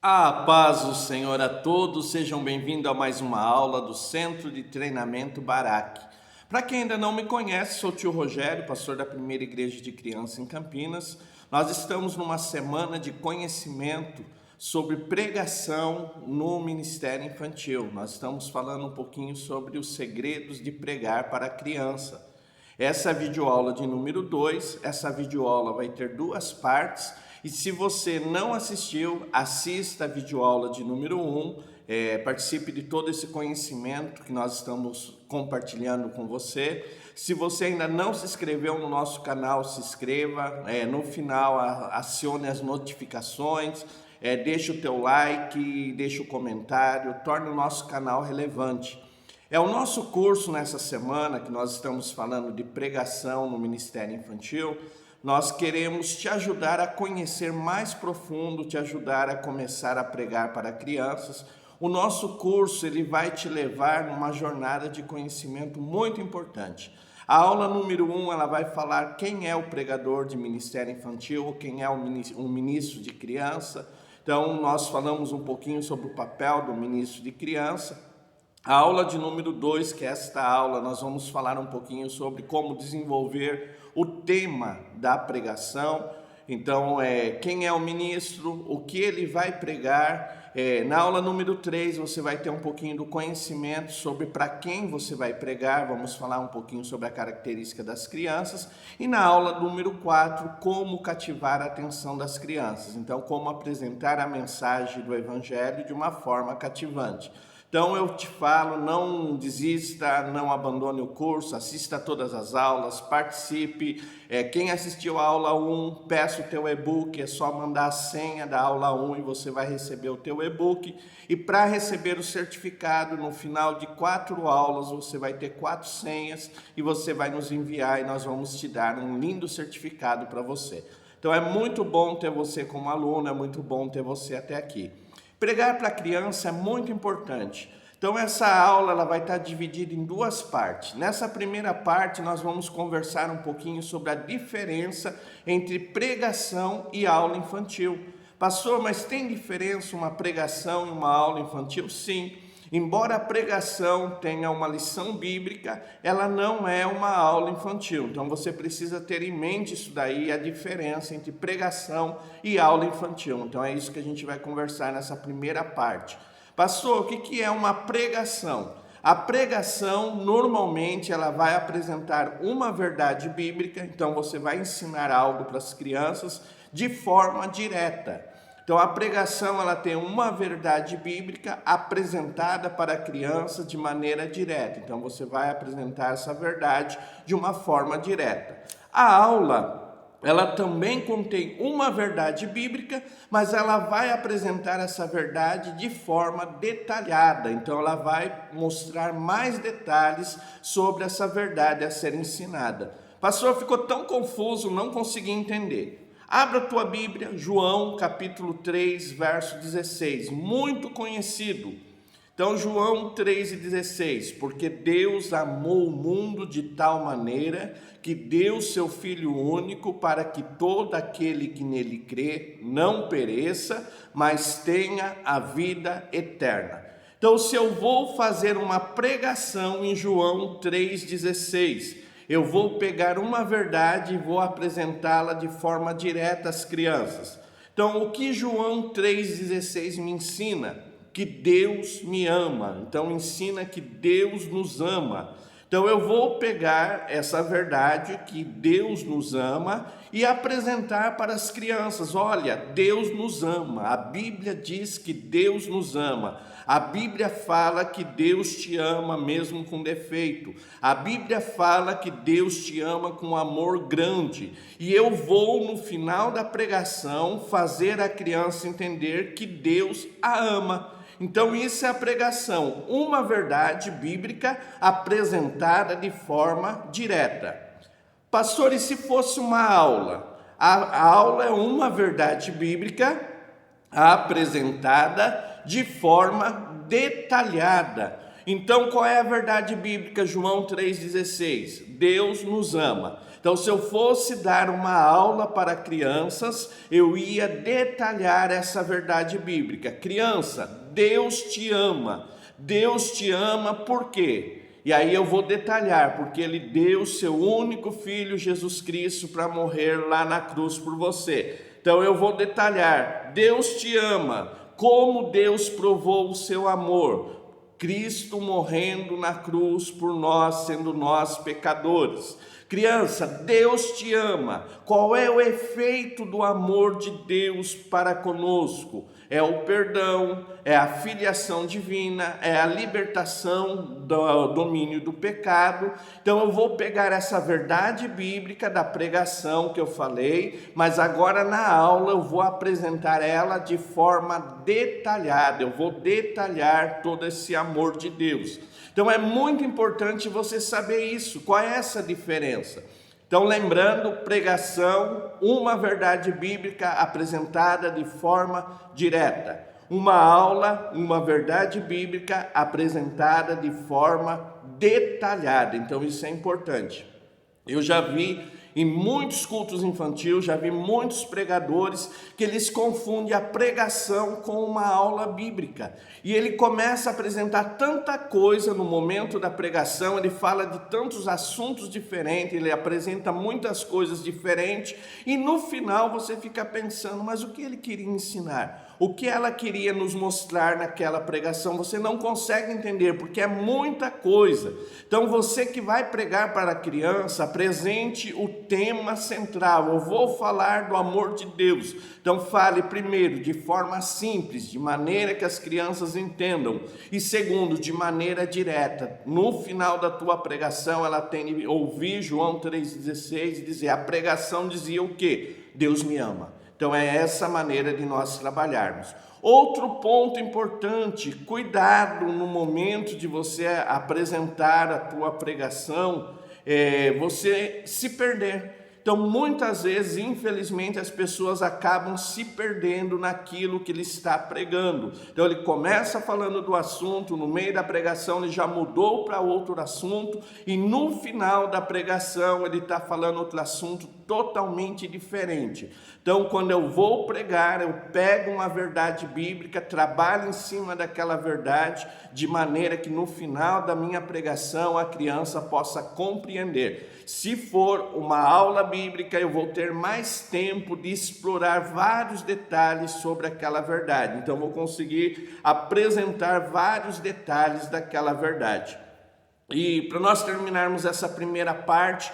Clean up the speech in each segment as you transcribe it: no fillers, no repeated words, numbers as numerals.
A paz do Senhor a todos, sejam bem-vindos a mais uma aula do Centro de Treinamento Barak. Para quem ainda não me conhece, sou o tio Rogério, pastor da Primeira Igreja de Criança em Campinas. Nós estamos numa semana de conhecimento sobre pregação no Ministério Infantil. Nós estamos falando um pouquinho sobre os segredos de pregar para a criança. Essa é a videoaula de número 2, essa videoaula vai ter duas partes. E se você não assistiu, assista a videoaula de número 1, participe de todo esse conhecimento que nós estamos compartilhando com você. Se você ainda não se inscreveu no nosso canal, se inscreva. No final, acione as notificações, deixe o teu like, deixe o comentário, torne o nosso canal relevante. É o nosso curso nessa semana que nós estamos falando de pregação no Ministério Infantil. Nós queremos te ajudar a conhecer mais profundo, te ajudar a começar a pregar para crianças. O nosso curso ele vai te levar numa jornada de conhecimento muito importante. A aula número 1 ela vai falar quem é o pregador de Ministério Infantil, quem é o ministro de criança. Então nós falamos um pouquinho sobre o papel do ministro de criança. A aula de número 2, que é esta aula, nós vamos falar um pouquinho sobre como desenvolver o tema da pregação. Então, quem é o ministro, o que ele vai pregar. Na aula número 3, você vai ter um pouquinho do conhecimento sobre para quem você vai pregar. Vamos falar um pouquinho sobre a característica das crianças. E na aula número 4, como cativar a atenção das crianças. Então, como apresentar a mensagem do Evangelho de uma forma cativante. Então eu te falo, não desista, não abandone o curso, assista todas as aulas, participe. Quem assistiu a aula 1, peça o teu e-book, é só mandar a senha da aula 1 e você vai receber o teu e-book. E para receber o certificado, no final de 4 aulas, você vai ter 4 senhas e você vai nos enviar e nós vamos te dar um lindo certificado para você. Então é muito bom ter você como aluno, é muito bom ter você até aqui. Pregar para a criança é muito importante. Então essa aula ela vai estar dividida em duas partes. Nessa primeira parte nós vamos conversar um pouquinho sobre a diferença entre pregação e aula infantil. Pastor, mas tem diferença uma pregação e uma aula infantil? Sim. Embora a pregação tenha uma lição bíblica, ela não é uma aula infantil. Então você precisa ter em mente isso daí, a diferença entre pregação e aula infantil. Então é isso que a gente vai conversar nessa primeira parte. Pastor, o que é uma pregação? A pregação, normalmente, ela vai apresentar uma verdade bíblica, então você vai ensinar algo para as crianças de forma direta. Então a pregação ela tem uma verdade bíblica apresentada para a criança de maneira direta. Então você vai apresentar essa verdade de uma forma direta. A aula ela também contém uma verdade bíblica, mas ela vai apresentar essa verdade de forma detalhada. Então ela vai mostrar mais detalhes sobre essa verdade a ser ensinada. Pastor, ficou tão confuso, não consegui entender. Abra a tua Bíblia, João capítulo 3, verso 16, muito conhecido. Então, João 3,16, porque Deus amou o mundo de tal maneira que deu seu Filho único para que todo aquele que nele crê não pereça, mas tenha a vida eterna. Então, se eu vou fazer uma pregação em João 3,16, eu vou pegar uma verdade e vou apresentá-la de forma direta às crianças. Então, o que João 3,16 me ensina? Que Deus me ama. Então, ensina que Deus nos ama. Então, eu vou pegar essa verdade, que Deus nos ama, e apresentar para as crianças. Olha, Deus nos ama. A Bíblia diz que Deus nos ama. A Bíblia fala que Deus te ama mesmo com defeito. A Bíblia fala que Deus te ama com amor grande. E eu vou, no final da pregação, fazer a criança entender que Deus a ama. Então isso é a pregação, uma verdade bíblica apresentada de forma direta. Pastor, e se fosse uma aula? A aula é uma verdade bíblica apresentada de forma detalhada. Então, qual é a verdade bíblica? João 3,16. Deus nos ama. Então, se eu fosse dar uma aula para crianças, eu ia detalhar essa verdade bíblica. Criança, Deus te ama. Deus te ama por quê? E aí eu vou detalhar, porque Ele deu o seu único Filho, Jesus Cristo, para morrer lá na cruz por você. Então eu vou detalhar, Deus te ama, como Deus provou o seu amor. Cristo morrendo na cruz por nós, sendo nós pecadores. Criança, Deus te ama. Qual é o efeito do amor de Deus para conosco? É o perdão, é a filiação divina, é a libertação do domínio do pecado. Então eu vou pegar essa verdade bíblica da pregação que eu falei, mas agora na aula eu vou apresentar ela de forma detalhada. Eu vou detalhar todo esse amor de Deus. Então é muito importante você saber isso. Qual é essa diferença? Então, lembrando, pregação, uma verdade bíblica apresentada de forma direta. Uma aula, uma verdade bíblica apresentada de forma detalhada. Então, isso é importante. Eu já vi em muitos cultos infantis, já vi muitos pregadores que eles confundem a pregação com uma aula bíblica. E ele começa a apresentar tanta coisa no momento da pregação, ele fala de tantos assuntos diferentes, ele apresenta muitas coisas diferentes, e no final você fica pensando, mas o que ele queria ensinar? O que ela queria nos mostrar naquela pregação? Você não consegue entender, porque é muita coisa. Então você que vai pregar para a criança, apresente o tema central. Eu vou falar do amor de Deus. Então fale primeiro de forma simples, de maneira que as crianças entendam. E segundo, de maneira direta. No final da tua pregação, ela tem que ouvir João 3,16 e dizer, a pregação dizia o quê? Deus me ama. Então é essa maneira de nós trabalharmos. Outro ponto importante, cuidado no momento de você apresentar a tua pregação, você se perder. Então, muitas vezes, infelizmente, as pessoas acabam se perdendo naquilo que ele está pregando. Então, ele começa falando do assunto, no meio da pregação ele já mudou para outro assunto, e no final da pregação ele está falando outro assunto totalmente diferente. Então, quando eu vou pregar, eu pego uma verdade bíblica, trabalho em cima daquela verdade, de maneira que no final da minha pregação a criança possa compreender. Se for uma aula bíblica, eu vou ter mais tempo de explorar vários detalhes sobre aquela verdade. Então, vou conseguir apresentar vários detalhes daquela verdade. E para nós terminarmos essa primeira parte,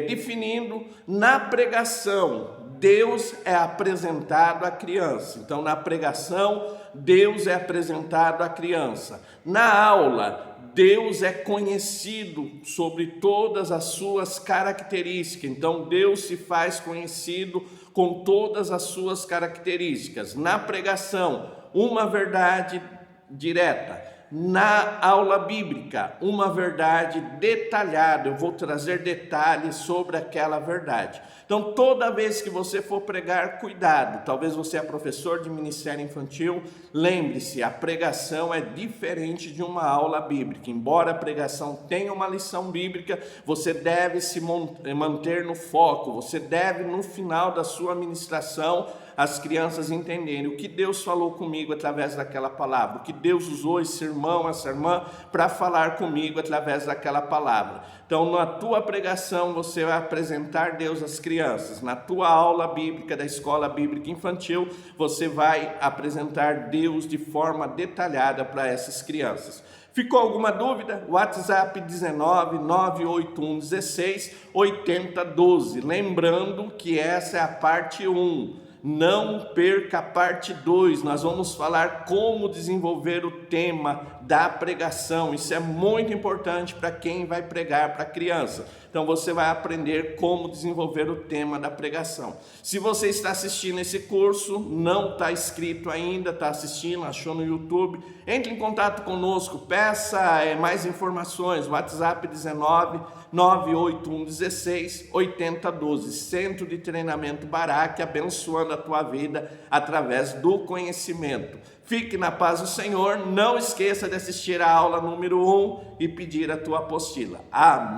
definindo, na pregação, Deus é apresentado à criança. Então, na pregação, Deus é apresentado à criança. Na aula, Deus é conhecido sobre todas as suas características. Então, Deus se faz conhecido com todas as suas características. Na pregação, uma verdade direta. Na aula bíblica, uma verdade detalhada. Eu vou trazer detalhes sobre aquela verdade. Então, toda vez que você for pregar, cuidado. Talvez você é professor de ministério infantil, lembre-se, a pregação é diferente de uma aula bíblica. Embora a pregação tenha uma lição bíblica, você deve se manter no foco. Você deve, no final da sua ministração, as crianças entenderem o que Deus falou comigo através daquela palavra, o que Deus usou esse irmão, essa irmã, para falar comigo através daquela palavra. Então, na tua pregação, você vai apresentar Deus às crianças. Na tua aula bíblica da escola bíblica infantil, você vai apresentar Deus de forma detalhada para essas crianças. Ficou alguma dúvida? WhatsApp 19 981 16 80 12. Lembrando que essa é a parte 1. Não perca a parte 2, nós vamos falar como desenvolver o tema da pregação. Isso é muito importante para quem vai pregar para criança. Então você vai aprender como desenvolver o tema da pregação. Se você está assistindo esse curso, não está inscrito ainda, está assistindo, achou no YouTube, entre em contato conosco, peça mais informações, WhatsApp 19 98116 8012. Centro de Treinamento Baraque, abençoando a tua vida através do conhecimento. Fique na paz do Senhor. Não esqueça de assistir a aula número 1 e pedir a tua apostila. Amém.